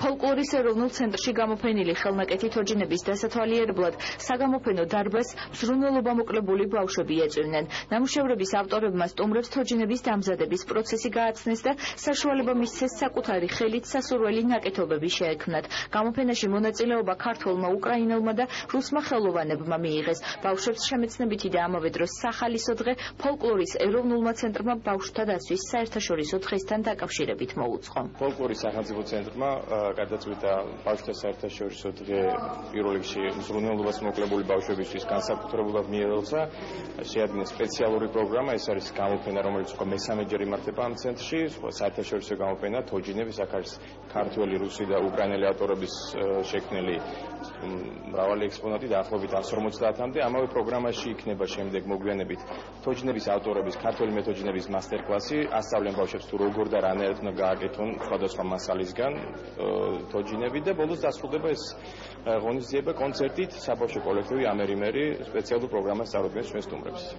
ფოლკლორის ეროვნულ ცენტრში გამოფენილი ხელნაკეთი თოჯინების დასათვალიერებლად საგამოფენო დარბაზს მზრუნველობამოკლებული ბავშვები ეწვივნენ. ნამუშევრების ავტორებმა სტუმრებს თოჯინების დამზადების პროცესი გააცნეს და საშუალება მისცეს საკუთარი ხელით სასურველი ნაკეთობები შეექმნათ. გამოფენაში მონაწილეობა ქართველმა, უკრაინელმა და რუსმა ხელოვანებმა მიიღეს. ბავშვებს შემეცნებითი და ამავე დროს სახალისო დღე ფოლკლორის ეროვნულმა ცენტრმა ბავშვთა დაცვის საერთაშორისო დღესთან დაკავშირებით მოუწყო. ფოლკლორის სახელმწიფო ცენტრმა გადაწყვიტა ბავშვთა საერთაშორისო დღე პირველ რიგში მზრუნველობას მოკლებული ბავშვებისთვის განსაკუთრებულად მიელოცა. შეადგინა სპეციალური პროგრამა, ეს არის გამოფენა, რომელიც უკვე მესამეჯერ იმართება ამ ცენტრში. საერთაშორისო გამოფენა თოჯინების, აქ არის ქართველი, რუსი და უკრაინელი ავტორების შექმნილი მრავალი ექსპონატი დაახლოებით 150-მდე. ამავე პროგრამაში იქნება შემდეგ მოგვიანებით თოჯინების ავტორების, ქართველი მეთოჯინების მასტერკლასი, ასწავლენ ბავშვებს თუ როგორ და რანაირად უნდა გააკეთონ სხვადასხვა მასალისგან თოჯინები და ბოლოს დასრულდება ეს ღონისძიება კონცერტით საბავშვო კოლექტივი ამერიმერი სპეციალურ პროგრამას წარუდგენს ჩვენ სტუმრებს.